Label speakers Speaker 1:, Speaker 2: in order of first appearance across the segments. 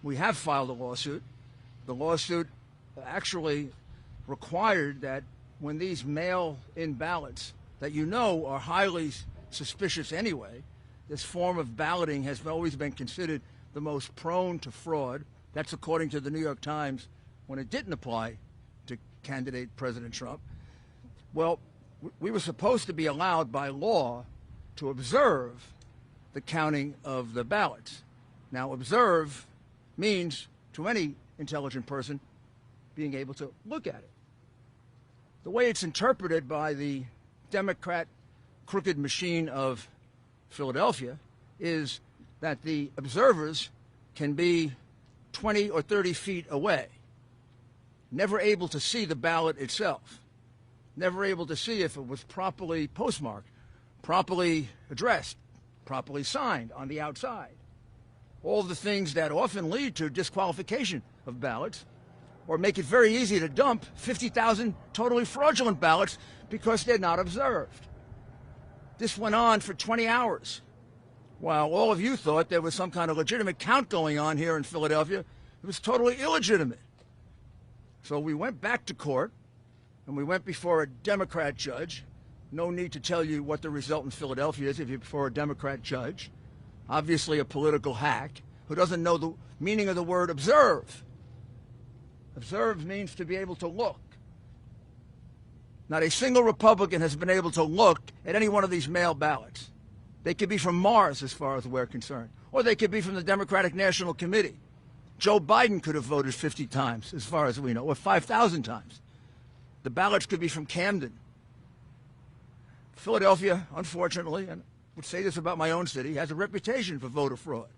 Speaker 1: we have filed a lawsuit. The lawsuit actually required that when these mail-in ballots that you know are highly suspicious anyway, this form of balloting has always been considered the most prone to fraud. That's according to the New York Times when it didn't apply to candidate President Trump. Well, we were supposed to be allowed by law to observe the counting of the ballots. Now, observe means, to any intelligent person, being able to look at it. The way it's interpreted by the Democrat crooked machine of Philadelphia is that the observers can be 20 or 30 feet away, never able to see the ballot itself, never able to see if it was properly postmarked, properly addressed, properly signed on the outside. All the things that often lead to disqualification of ballots or make it very easy to dump 50,000 totally fraudulent ballots because they're not observed. This went on for 20 hours while all of you thought there was some kind of legitimate count going on here in Philadelphia. It was totally illegitimate. So we went back to court and we went before a Democrat judge. No need to tell you what the result in Philadelphia is if you're before a Democrat judge. Obviously a political hack who doesn't know the meaning of the word observe. Observe means to be able to look. Not a single Republican has been able to look at any one of these mail ballots. They could be from Mars as far as we're concerned, or they could be from the Democratic National Committee. Joe Biden could have voted 50 times as far as we know, or 5,000 times. The ballots could be from Camden. Philadelphia, unfortunately, and I would say this about my own city, has a reputation for voter fraud.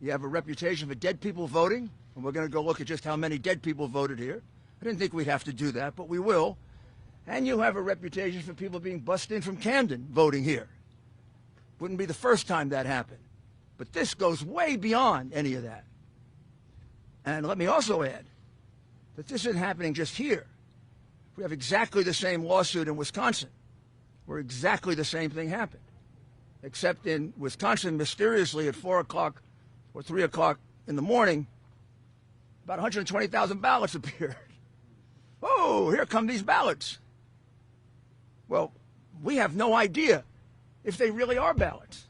Speaker 1: You have a reputation for dead people voting, and we're going to go look at just how many dead people voted here. I didn't think we'd have to do that, but we will. And you have a reputation for people being bussed in from Camden voting here. Wouldn't be the first time that happened. But this goes way beyond any of that. And let me also add that this isn't happening just here. We have exactly the same lawsuit in Wisconsin, where exactly the same thing happened. Except in Wisconsin, mysteriously at 4 o'clock or 3 o'clock in the morning, about 120,000 ballots appeared. Oh, here come these ballots. Well, we have no idea if they really are ballots.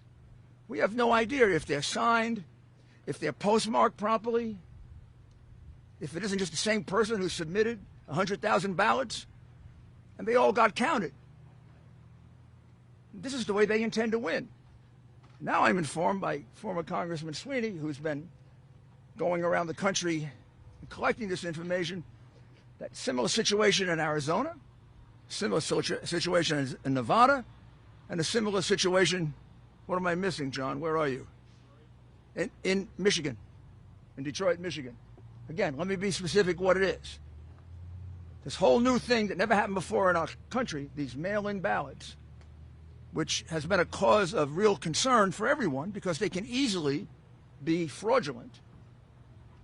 Speaker 1: We have no idea if they're signed, if they're postmarked properly, if it isn't just the same person who submitted 100,000 ballots, and they all got counted. This is the way they intend to win. Now I'm informed by former Congressman Sweeney, who's been going around the country and collecting this information, that similar situation in Arizona, similar situation in Nevada, and a similar situation, what am I missing, John? Where are you? In Michigan, in Detroit, Michigan. Again, let me be specific what it is. This whole new thing that never happened before in our country, these mail-in ballots, which has been a cause of real concern for everyone because they can easily be fraudulent.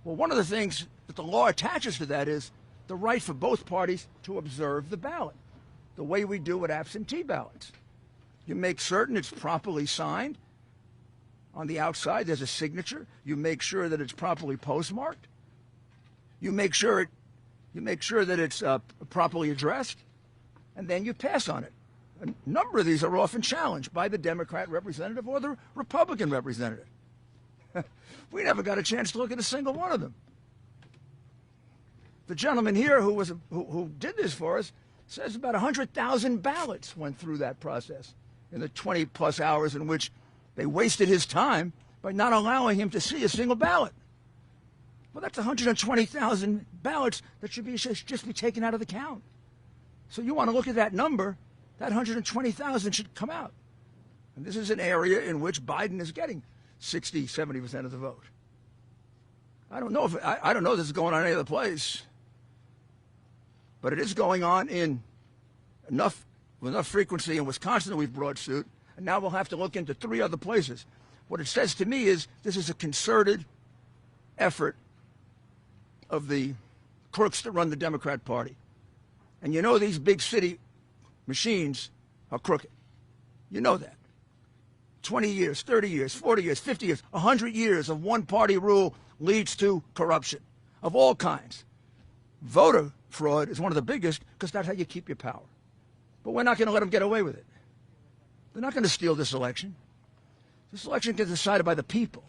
Speaker 1: Well, one of the things that the law attaches to that is the right for both parties to observe the ballot, the way we do with absentee ballots. You make certain it's properly signed. On the outside, there's a signature. You make sure that it's properly postmarked. You make sure that it's properly addressed, and then you pass on it. A number of these are often challenged by the Democrat representative or the Republican representative. We never got a chance to look at a single one of them. The gentleman here who did this for us says about 100,000 ballots went through that process in the 20-plus hours in which they wasted his time by not allowing him to see a single ballot. Well, that's 120,000 ballots that should just be taken out of the count. So you want to look at that number, that 120,000 should come out. And this is an area in which Biden is getting 60, 70% of the vote. I don't know if this is going on any other place, but it is going on with enough frequency in Wisconsin that we've brought suit, and now we'll have to look into 3 other places. What it says to me is this is a concerted effort of the crooks that run the Democrat Party. And you know these big city machines are crooked. You know that. 20 years, 30 years, 40 years, 50 years, 100 years of one-party rule leads to corruption of all kinds. Voter fraud is one of the biggest because that's how you keep your power. But we're not going to let them get away with it. They're not going to steal this election. This election gets decided by the people.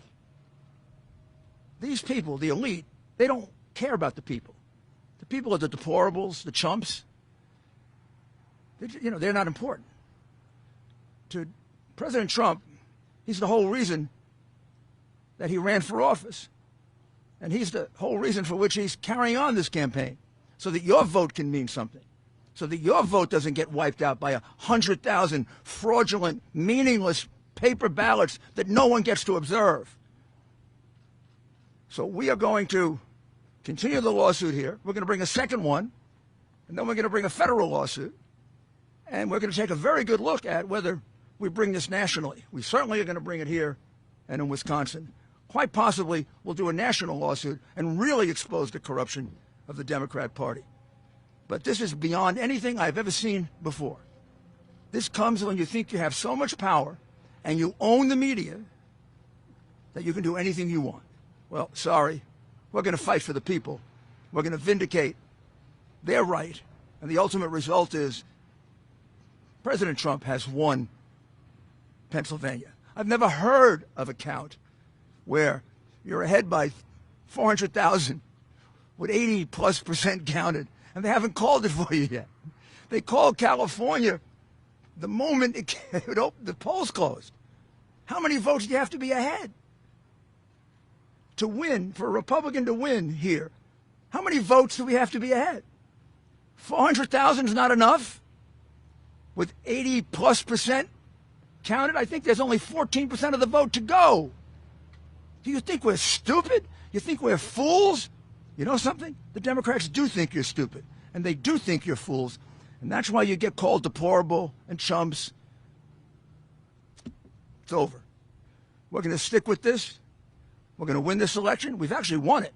Speaker 1: These people, the elite, they don't care about the people. The people are the deplorables, the chumps. They're not important. To President Trump, he's the whole reason that he ran for office. And he's the whole reason for which he's carrying on this campaign, so that your vote can mean something, so that your vote doesn't get wiped out by 100,000 fraudulent, meaningless paper ballots that no one gets to observe. So we are going to continue the lawsuit here. We're going to bring a second one, and then we're going to bring a federal lawsuit. And we're going to take a very good look at whether we bring this nationally. We certainly are going to bring it here and in Wisconsin. Quite possibly, we'll do a national lawsuit and really expose the corruption of the Democrat Party. But this is beyond anything I've ever seen before. This comes when you think you have so much power and you own the media that you can do anything you want. Well, sorry, we're going to fight for the people. We're going to vindicate their right. And the ultimate result is President Trump has won Pennsylvania. I've never heard of a count where you're ahead by 400,000 with 80+% counted, and they haven't called it for you yet. They called California the moment the polls closed. How many votes do you have to be ahead to win, for a Republican to win here? How many votes do we have to be ahead? 400,000 is not enough? With 80+% counted, I think there's only 14% of the vote to go. Do you think we're stupid? You think we're fools? You know something? The Democrats do think you're stupid, and they do think you're fools, and that's why you get called deplorable and chumps. It's over. We're going to stick with this. We're going to win this election. We've actually won it.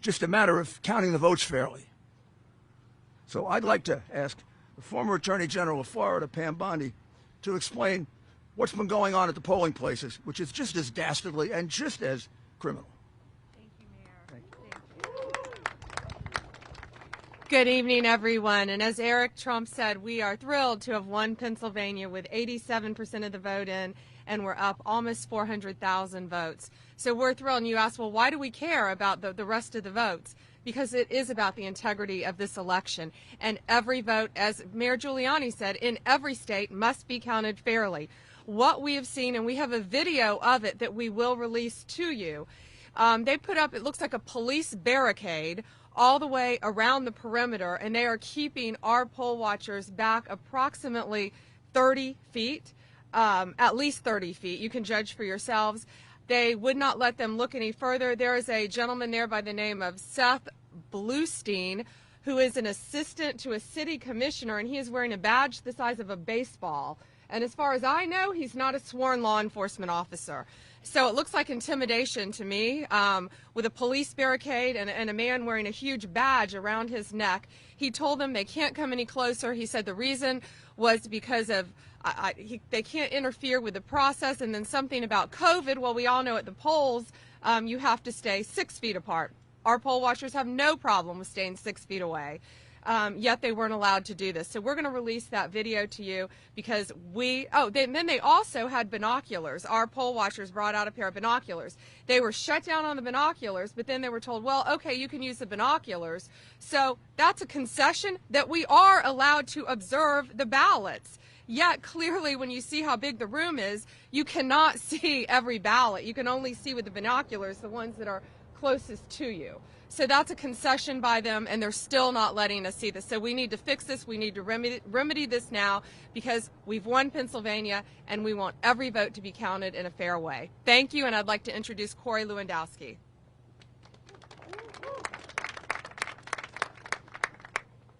Speaker 1: Just a matter of counting the votes fairly. So I'd like to ask the former Attorney General of Florida, Pam Bondi, to explain what's been going on at the polling places, which is just as dastardly and just as criminal.
Speaker 2: Thank you, Mayor. Thank you. Good evening, everyone. And as Eric Trump said, we are thrilled to have won Pennsylvania with 87% of the vote in, and we're up almost 400,000 votes. So we're thrilled. And you ask, well, why do we care about the rest of the votes? Because it is about the integrity of this election. And every vote, as Mayor Giuliani said, in every state must be counted fairly. What we have seen, and we have a video of it that we will release to you, they put up, it looks like a police barricade all the way around the perimeter, and they are keeping our poll watchers back approximately 30 feet, at least 30 feet. You can judge for yourselves. They would not let them look any further. There is a gentleman there by the name of Seth Bluestein, who is an assistant to a city commissioner, and he is wearing a badge the size of a baseball. And as far as I know, he's not a sworn law enforcement officer. So it looks like intimidation to me, with a police barricade and a man wearing a huge badge around his neck. He told them they can't come any closer. He said the reason was because of they can't interfere with the process, and then something about COVID. Well, we all know at the polls you have to stay 6 feet apart. Our poll watchers have no problem with staying 6 feet away. Yet they weren't allowed to do this. So we're going to release that video to you because then they also had binoculars. Our poll watchers brought out a pair of binoculars. They were shut down on the binoculars, but then they were told, well, okay, you can use the binoculars. So that's a concession that we are allowed to observe the ballots. Yet clearly when you see how big the room is, you cannot see every ballot. You can only see with the binoculars the ones that are closest to you. So that's a concession by them, and they're still not letting us see this. So we need to fix this. We need to remedy this now because we've won Pennsylvania, and we want every vote to be counted in a fair way. Thank you, and I'd like to introduce Corey Lewandowski.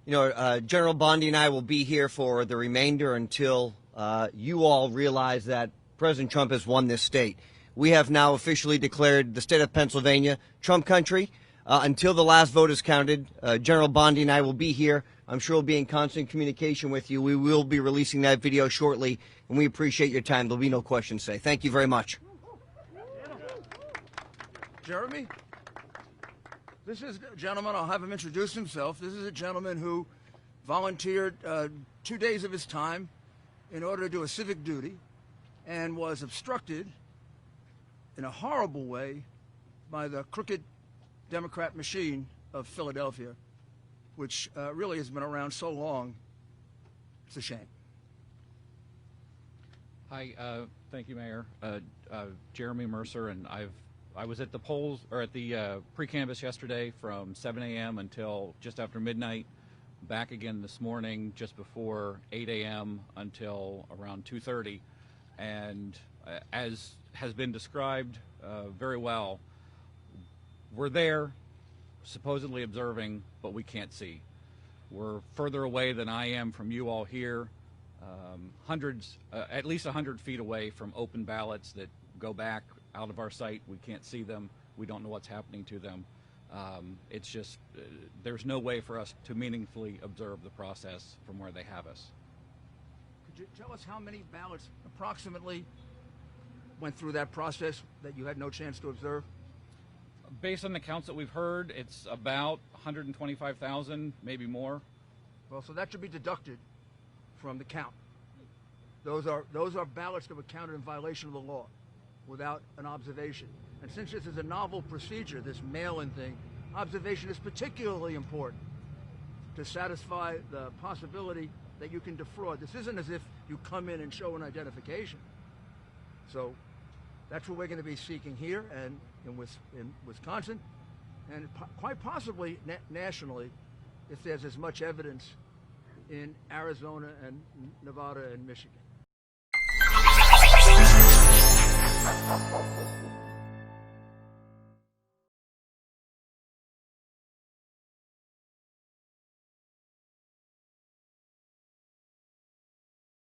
Speaker 3: You know, General Bondi and I will be here for the remainder until you all realize that President Trump has won this state. We have now officially declared the state of Pennsylvania Trump country. Until the last vote is counted, General Bondi and I will be here. I'm sure we'll be in constant communication with you. We will be releasing that video shortly. and we appreciate your time. There'll be no questions today. Thank you very much.
Speaker 1: Jeremy? This is a gentleman, I'll have him introduce himself. This is a gentleman who volunteered 2 days of his time in order to do a civic duty and was obstructed in a horrible way by the crooked Democrat machine of Philadelphia, which really has been around so long. It's a shame.
Speaker 4: Hi, thank you, Mayor. Jeremy Mercer, and I was at the polls, or at the pre-canvass yesterday from 7 a.m. until just after midnight. Back again this morning just before 8 a.m. until around 2:30, and as has been described very well, we're there, supposedly observing, but we can't see. We're further away than I am from you all here. At least 100 feet away from open ballots that go back out of our sight. We can't see them. We don't know what's happening to them. It's just, there's no way for us to meaningfully observe the process from where they have us.
Speaker 1: Could you tell us how many ballots approximately went through that process that you had no chance to observe?
Speaker 4: Based on the counts that we've heard, it's about 125,000, maybe more.
Speaker 1: Well, so that should be deducted from the count. Those are ballots that were counted in violation of the law without an observation. And since this is a novel procedure, this mail-in thing, observation is particularly important to satisfy the possibility that you can defraud. This isn't as if you come in and show an identification. So that's what we're going to be seeking here and in Wisconsin, and quite possibly nationally, if there's as much evidence in Arizona and Nevada and Michigan.